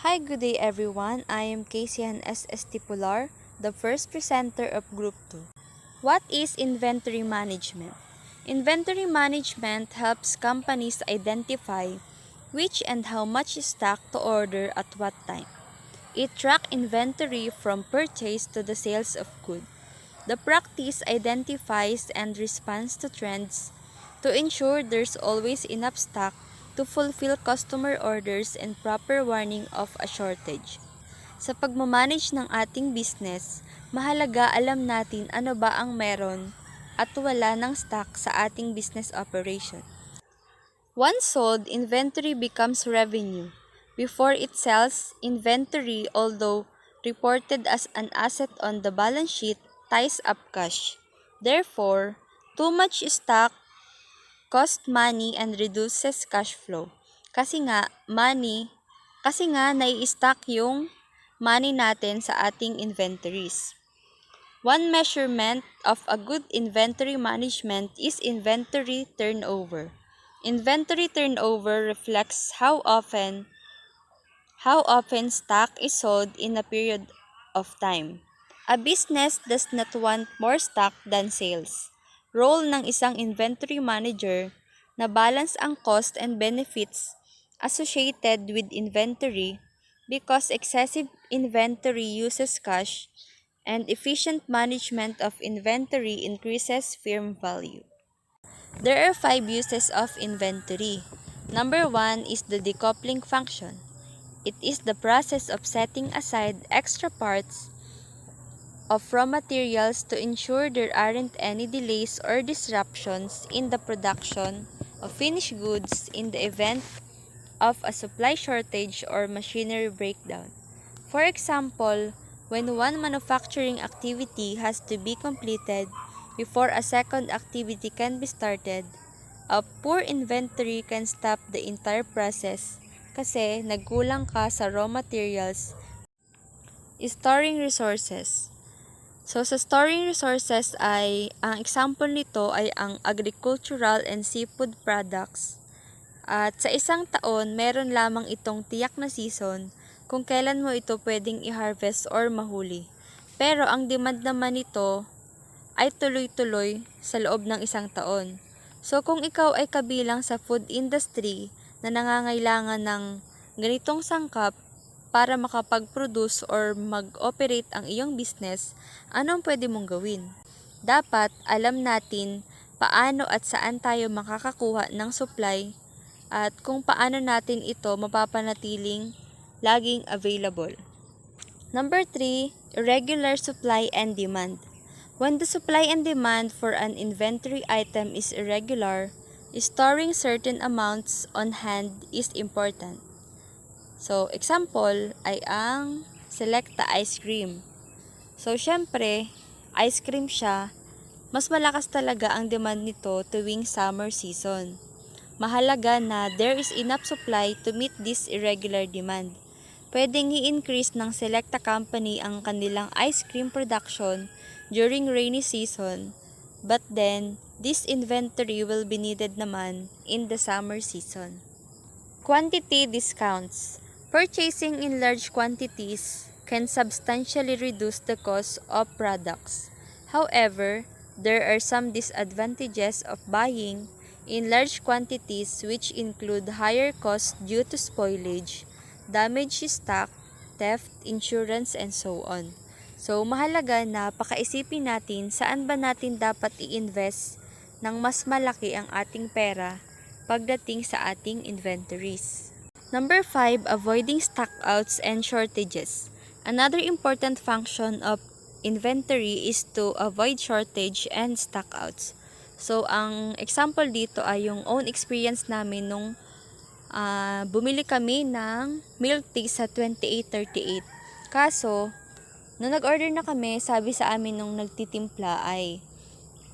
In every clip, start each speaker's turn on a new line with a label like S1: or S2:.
S1: Hi, good day everyone. I am Kasian S. Estipular, the first presenter of Group 2. What is inventory management? Inventory management helps companies identify which and how much stock to order at what time. It tracks inventory from purchase to the sales of goods. The practice identifies and responds to trends to ensure there's always enough stock to fulfill customer orders and proper warning of a shortage. Sa pagmamanage ng ating business, mahalaga alam natin ano ba ang meron at wala ng stock sa ating business operation. Once sold, inventory becomes revenue. Before it sells, inventory, although reported as an asset on the balance sheet, ties up cash. Therefore, too much stock costs money and reduces cash flow. Kasi nga nai-stock yung money natin sa ating inventories. One measurement of a good inventory management is inventory turnover. Inventory turnover reflects how often stock is sold in a period of time. A business does not want more stock than sales. Role ng isang inventory manager na balance ang cost and benefits associated with inventory because excessive inventory uses cash and efficient management of inventory increases firm value. There are 5 uses of inventory. Number 1 is the decoupling function. It is the process of setting aside extra parts of raw materials to ensure there aren't any delays or disruptions in the production of finished goods in the event of a supply shortage or machinery breakdown. For example, when one manufacturing activity has to be completed before a second activity can be started, a poor inventory can stop the entire process kasi nagkulang ka sa raw materials. Storing resources. So sa storing resources ang example nito ay ang agricultural and seafood products. At sa isang taon, meron lamang itong tiyak na season kung kailan mo ito pwedeng i-harvest or mahuli. Pero ang demand naman nito ay tuloy-tuloy sa loob ng isang taon. So kung ikaw ay kabilang sa food industry na nangangailangan ng ganitong sangkap para makapag-produce or mag-operate ang iyong business, anong pwede mong gawin? Dapat alam natin paano at saan tayo makakakuha ng supply at kung paano natin ito mapapanatiling laging available. Number 3, irregular supply and demand. When the supply and demand for an inventory item is irregular, storing certain amounts on hand is important. So, example ay ang Selecta ice cream. So, syempre, ice cream siya, mas malakas talaga ang demand nito tuwing summer season. Mahalaga na there is enough supply to meet this irregular demand. Pwedeng i-increase ng Selecta company ang kanilang ice cream production during rainy season, but then, this inventory will be needed naman in the summer season. Quantity discounts. Purchasing in large quantities can substantially reduce the cost of products. However, there are some disadvantages of buying in large quantities which include higher costs due to spoilage, damaged stock, theft, insurance, and so on. So, mahalaga na pakaisipin natin saan ba natin dapat i-invest ng mas malaki ang ating pera pagdating sa ating inventories. Number 5, avoiding stockouts and shortages. Another important function of inventory is to avoid shortage and stockouts. So, ang example dito ay yung own experience namin nung bumili kami ng milk tea sa 2838. Kaso, nung nag-order na kami, sabi sa amin nung nagtitimpla ay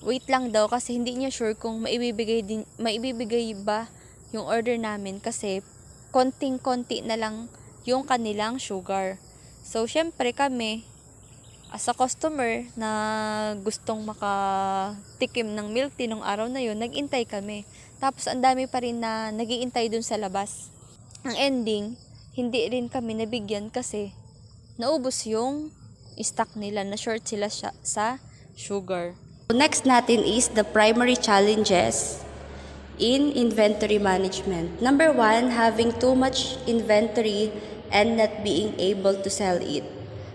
S1: wait lang daw kasi hindi niya sure kung maibibigay ba yung order namin kasi konting-konti na lang yung kanilang sugar. So, syempre kami, as a customer na gustong makatikim ng milk tea nung araw na yun, nag-intay kami. Tapos, ang dami pa rin na nag-iintay dun sa labas. Ang ending, hindi rin kami nabigyan kasi naubos yung stock nila, na short sila sa sugar. Next natin is the primary challenges in inventory management. Number 1, having too much inventory and not being able to sell it.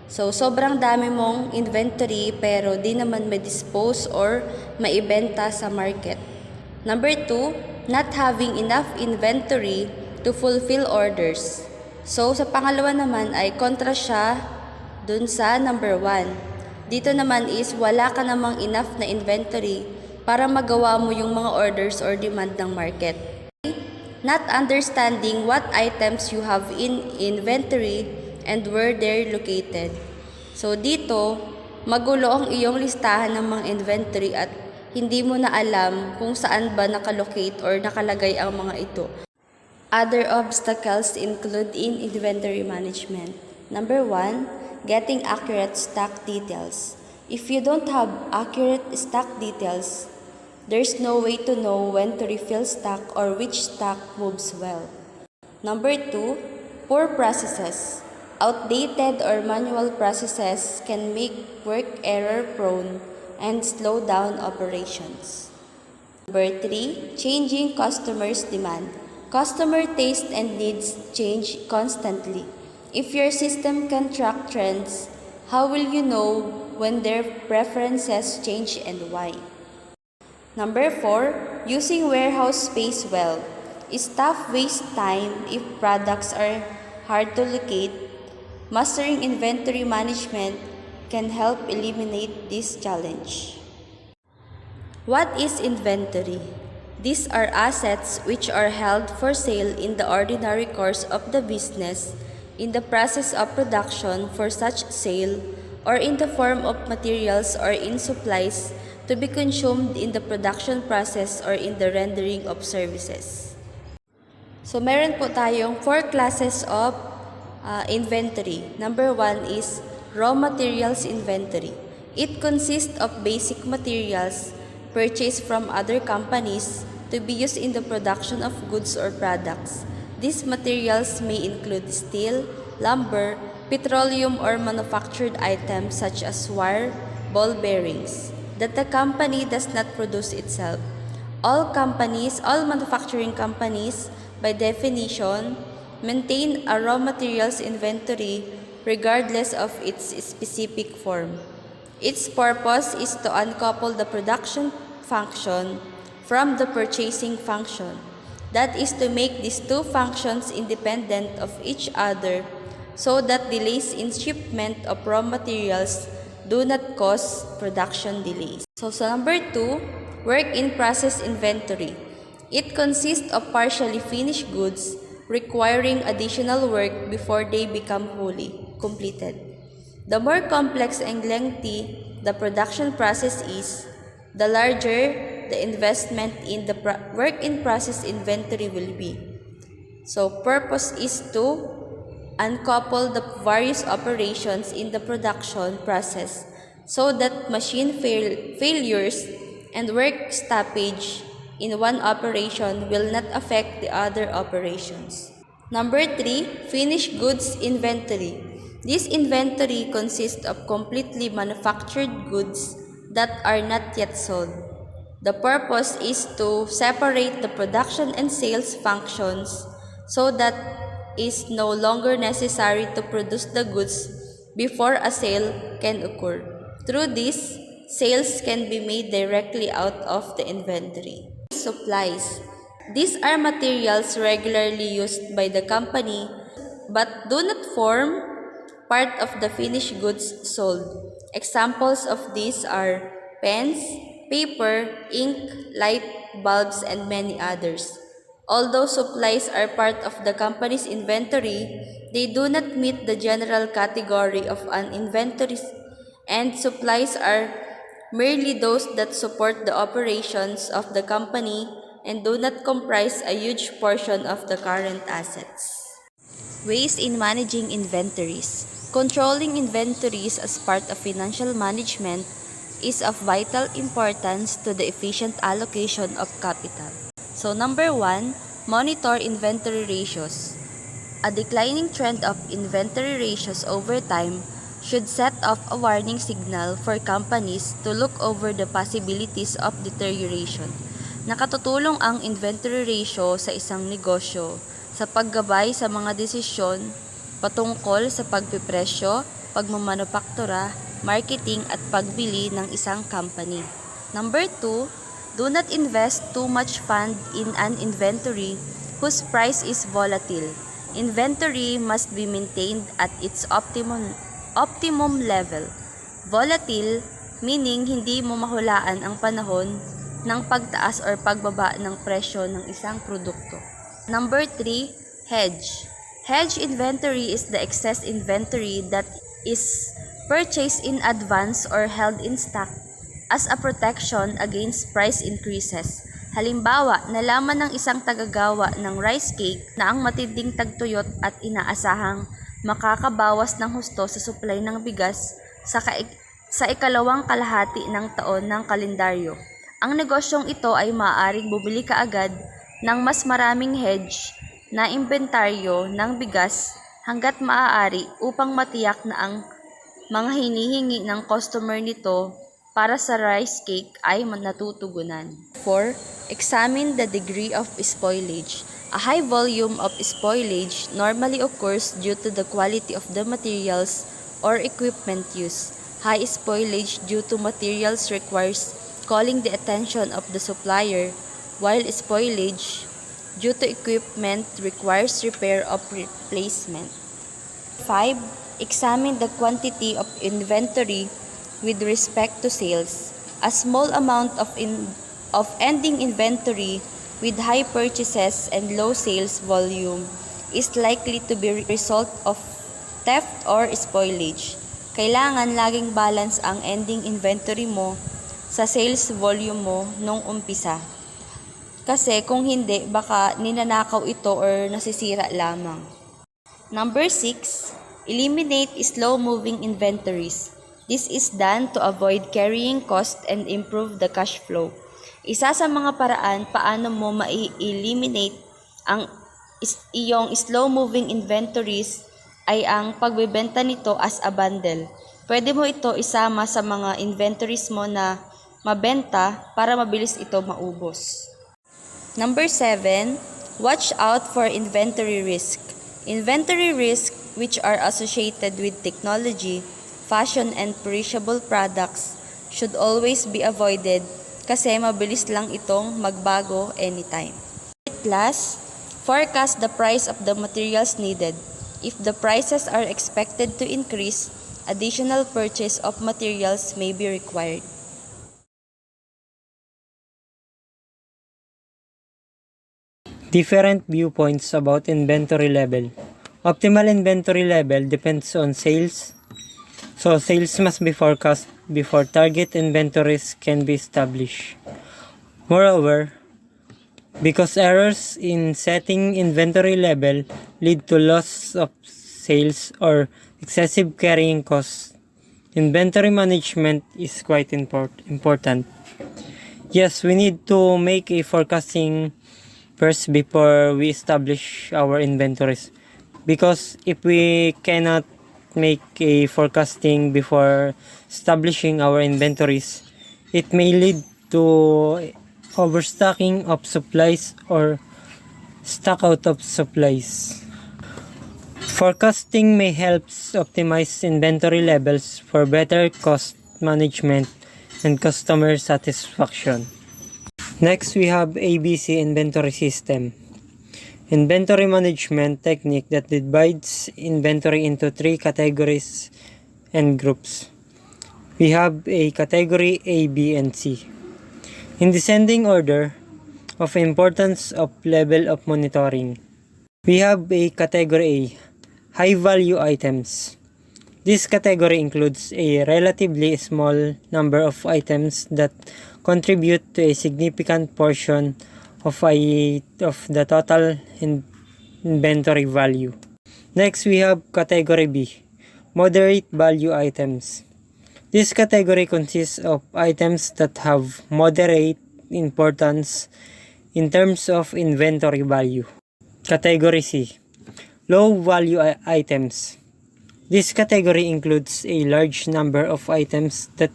S1: So, sobrang dami mong inventory pero di naman ma-dispose or maibenta sa market. Number 2, not having enough inventory to fulfill orders. So, sa pangalawa naman ay kontra siya dun sa number 1. Dito naman is wala ka namang enough na inventory para magawa mo yung mga orders or demand ng market. Not understanding what items you have in inventory and where they're located. So dito, magulo ang iyong listahan ng mga inventory at hindi mo na alam kung saan ba nakalocate or nakalagay ang mga ito. Other obstacles include in inventory management. Number 1, getting accurate stock details. If you don't have accurate stock details, there's no way to know when to refill stock or which stock moves well. Number 2, poor processes. Outdated or manual processes can make work error prone and slow down operations. Number 3, changing customers' demand. Customer taste and needs change constantly. If your system can track trends, how will you know when their preferences change and why? Number 4, using warehouse space well. Staff waste time if products are hard to locate. Mastering inventory management can help eliminate this challenge. What is inventory? These are assets which are held for sale in the ordinary course of the business, in the process of production for such sale, or in the form of materials or in supplies to be consumed in the production process or in the rendering of services. So, meron po tayong 4 classes of inventory. Number 1 is raw materials inventory. It consists of basic materials purchased from other companies to be used in the production of goods or products. These materials may include steel, lumber, petroleum or manufactured items such as wire, ball bearings that the company does not produce itself. All manufacturing companies, by definition, maintain a raw materials inventory regardless of its specific form. Its purpose is to uncouple the production function from the purchasing function. That is to make these two functions independent of each other so that delays in shipment of raw materials do not cause production delays. So number 2, work in process inventory. It consists of partially finished goods requiring additional work before they become wholly completed. The more complex and lengthy the production process is, the larger the investment in the work in process inventory will be. So purpose is to uncouple the various operations in the production process so that machine failures and work stoppage in one operation will not affect the other operations. Number 3, finished goods inventory. This inventory consists of completely manufactured goods that are not yet sold. The purpose is to separate the production and sales functions so that it is no longer necessary to produce the goods before a sale can occur. Through this, sales can be made directly out of the inventory. Supplies. These are materials regularly used by the company but do not form part of the finished goods sold. Examples of these are pens, paper, ink, light bulbs, and many others. Although supplies are part of the company's inventory, they do not meet the general category of an inventory, and supplies are merely those that support the operations of the company and do not comprise a huge portion of the current assets. Ways in managing inventories. Controlling inventories as part of financial management is of vital importance to the efficient allocation of capital. So number 1, monitor inventory ratios. A declining trend of inventory ratios over time should set off a warning signal for companies to look over the possibilities of deterioration. Nakatutulong ang inventory ratio sa isang negosyo sa paggabay sa mga desisyon patungkol sa pagpipresyo, pagmamanufaktura, marketing at pagbili ng isang company. Number 2, do not invest too much fund in an inventory whose price is volatile. Inventory must be maintained at its optimum level. Volatile, meaning hindi mo mahulaan ang panahon ng pagtaas or pagbaba ng presyo ng isang produkto. Number 3, hedge. Hedge inventory is the excess inventory that is purchased in advance or held in stock as a protection against price increases. Halimbawa, nalaman ng isang tagagawa ng rice cake na ang matinding tagtuyot at inaasahang makakabawas ng husto sa supply ng bigas sa ikalawang kalahati ng taon ng kalendaryo. Ang negosyong ito ay maaaring bumili kaagad ng mas maraming hedge na inventaryo ng bigas hanggat maaari upang matiyak na ang mga hinihingi ng customer nito para sa rice cake ay natutugunan. 4. Examine the degree of spoilage. A high volume of spoilage normally occurs due to the quality of the materials or equipment used. High spoilage due to materials requires calling the attention of the supplier, while spoilage due to equipment requires repair or replacement. 5. Examine the quantity of inventory with respect to sales. A small amount of ending inventory with high purchases and low sales volume is likely to be result of theft or spoilage. Kailangan laging balance ang ending inventory mo sa sales volume mo nung umpisa. Kasi kung hindi, baka ninanakaw ito or nasisira lamang. Number 6, eliminate slow-moving inventories. This is done to avoid carrying cost and improve the cash flow. Isa sa mga paraan paano mo ma-eliminate ang iyong slow-moving inventories ay ang pagbebenta nito as a bundle. Pwede mo ito isama sa mga inventories mo na mabenta para mabilis ito maubos. Number 7, watch out for inventory risk. Inventory risk which are associated with technology, fashion and perishable products should always be avoided kasi mabilis lang itong magbago anytime. Last, forecast the price of the materials needed. If the prices are expected to increase, additional purchase of materials may be required.
S2: Different viewpoints about inventory level. Optimal inventory level depends on sales. So sales must be forecast before target inventories can be established. Moreover, because errors in setting inventory level lead to loss of sales or excessive carrying costs, inventory management is quite important. Yes, we need to make a forecasting first before we establish our inventories. Because if we cannot make a forecasting before establishing our inventories, it may lead to overstocking of supplies or stock out of supplies. Forecasting may help optimize inventory levels for better cost management and customer satisfaction. Next, we have ABC inventory system. Inventory management technique that divides inventory into 3 categories and groups. We have a category A, B, and C. In descending order of importance of level of monitoring, we have a category A, high value items. This category includes a relatively small number of items that contribute to a significant portion of the total inventory value. Next, we have category B, moderate value items. This category consists of items that have moderate importance in terms of inventory value. Category C, low-value items. This category includes a large number of items that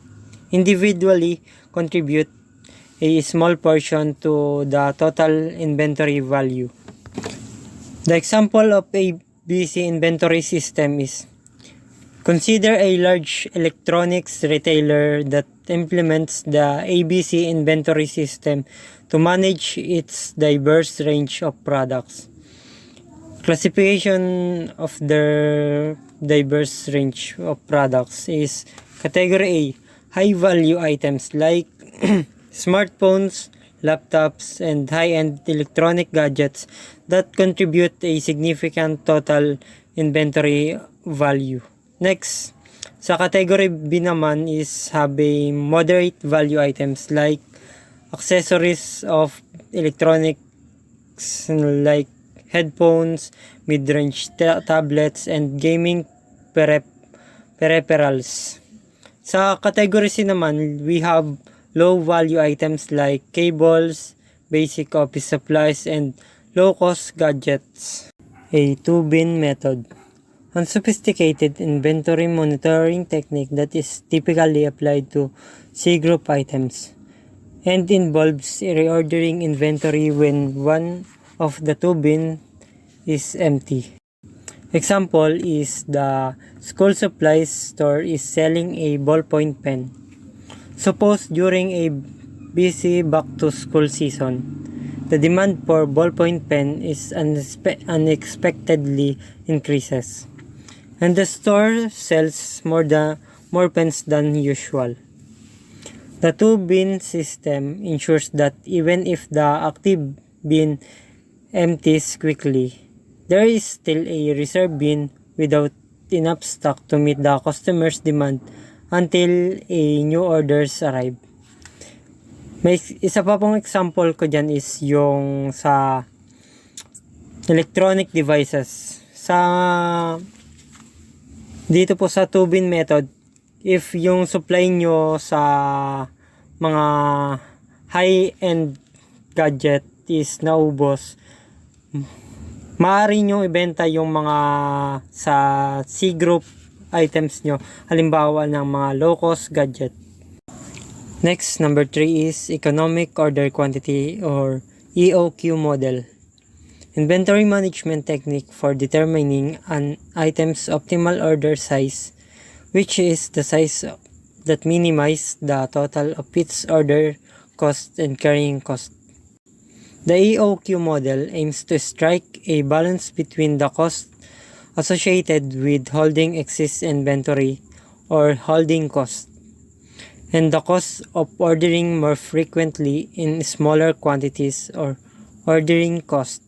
S2: individually contribute a small portion to the total inventory value. The example of a busy inventory system is: consider a large electronics retailer that implements the ABC inventory system to manage its diverse range of products. Classification of their diverse range of products is: Category A, high-value items like smartphones, laptops, and high-end electronic gadgets that contribute a significant total inventory value. Next, sa category B naman is have a moderate value items like accessories of electronics like headphones, mid-range tablets, and gaming peripherals. Sa category C naman, we have low-value items like cables, basic office supplies, and low-cost gadgets. A two-bin method. Unsophisticated inventory monitoring technique that is typically applied to C-group items and involves reordering inventory when one of the two bin is empty. Example is the school supplies store is selling a ballpoint pen. Suppose during a busy back-to-school season, the demand for ballpoint pen is unexpectedly increases, and the store sells more pens than usual. The two-bin system ensures that even if the active bin empties quickly, there is still a reserve bin without enough stock to meet the customer's demand until a new orders arrive. May isa pa pong example ko dyan is yung sa electronic devices. Dito po sa two-bin method, if yung supply nyo sa mga high-end gadget is naubos, maaari nyo ibenta yung mga sa C-group items nyo, halimbawa ng mga low-cost gadget. Next, number 3 is Economic Order Quantity or EOQ model. Inventory management technique for determining an item's optimal order size, which is the size that minimizes the total of its order cost and carrying cost. The EOQ model aims to strike a balance between the cost associated with holding excess inventory or holding cost and the cost of ordering more frequently in smaller quantities or ordering cost.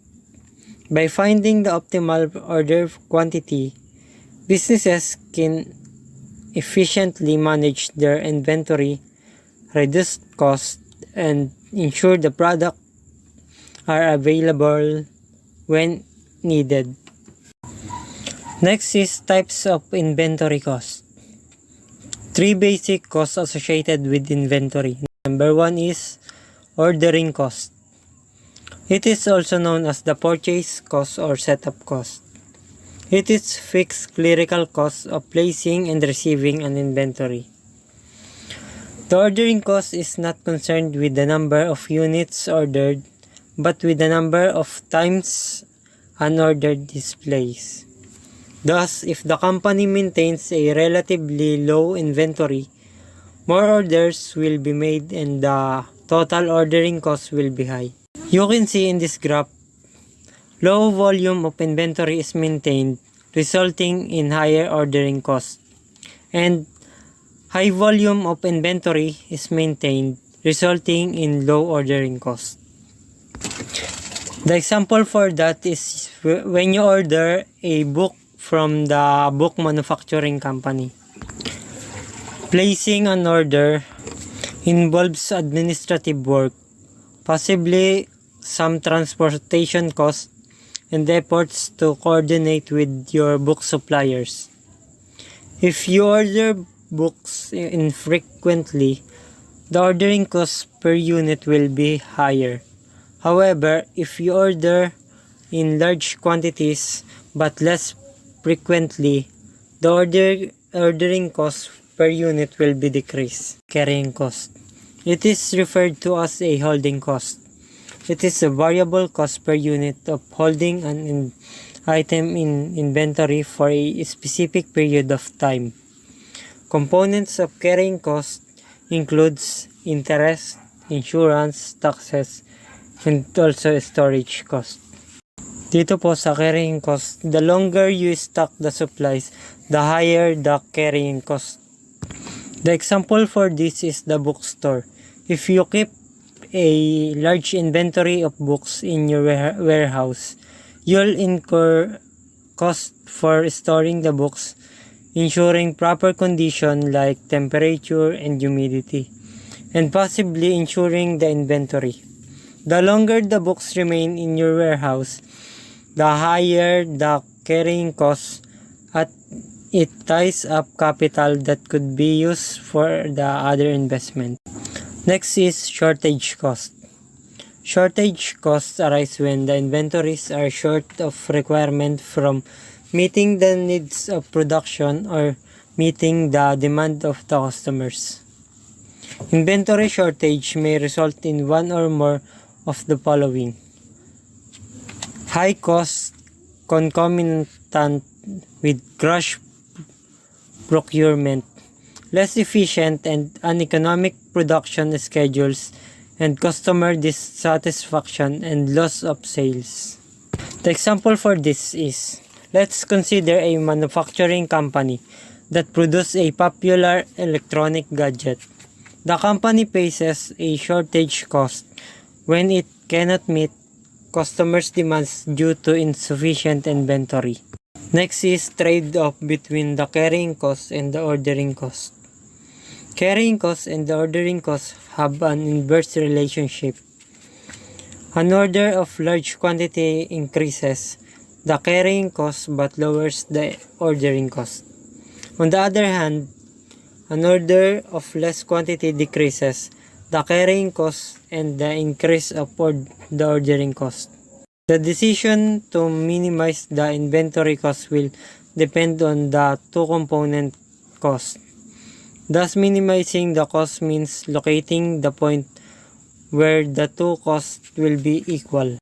S2: By finding the optimal order quantity, businesses can efficiently manage their inventory, reduce cost, and ensure the product are available when needed. Next is types of inventory cost. 3 basic costs associated with inventory. Number 1 is ordering cost. It is also known as the purchase cost or setup cost. It is fixed clerical cost of placing and receiving an inventory. The ordering cost is not concerned with the number of units ordered, but with the number of times an order displays. Thus, if the company maintains a relatively low inventory, more orders will be made and the total ordering cost will be high. You can see in this graph, low volume of inventory is maintained, resulting in higher ordering cost, and high volume of inventory is maintained, resulting in low ordering cost. The example for that is when you order a book from the book manufacturing company. Placing an order involves administrative work, possibly some transportation costs, and efforts to coordinate with your book suppliers. If you order books infrequently, the ordering cost per unit will be higher. However, if you order in large quantities, but less frequently, the ordering cost per unit will be decreased. Carrying cost. It is referred to as a holding cost. It is a variable cost per unit of holding an item in inventory for a specific period of time. Components of carrying cost includes interest, insurance, taxes, and also storage cost. Dito po sa carrying cost, the longer you stock the supplies, the higher the carrying cost. The example for this is the bookstore. If you keep a large inventory of books in your warehouse, you'll incur cost for storing the books, ensuring proper condition like temperature and humidity, and possibly ensuring the inventory. The longer the books remain in your warehouse, the higher the carrying costs, at it ties up capital that could be used for the other investment. Next is shortage cost. Shortage costs arise when the inventories are short of requirement from meeting the needs of production or meeting the demand of the customers. Inventory shortage may result in one or more of the following: high cost concomitant with rush procurement, less efficient and uneconomic production schedules, and customer dissatisfaction and loss of sales. The example for this is, let's consider a manufacturing company that produces a popular electronic gadget. The company faces a shortage cost when it cannot meet customers' demands due to insufficient inventory. Next is trade-off between the carrying cost and the ordering cost. Carrying cost and the ordering cost have an inverse relationship. An order of large quantity increases the carrying cost but lowers the ordering cost. On the other hand, an order of less quantity decreases the carrying cost and the increase of the ordering cost. The decision to minimize the inventory cost will depend on the two-component cost. Thus, minimizing the cost means locating the point where the two costs will be equal.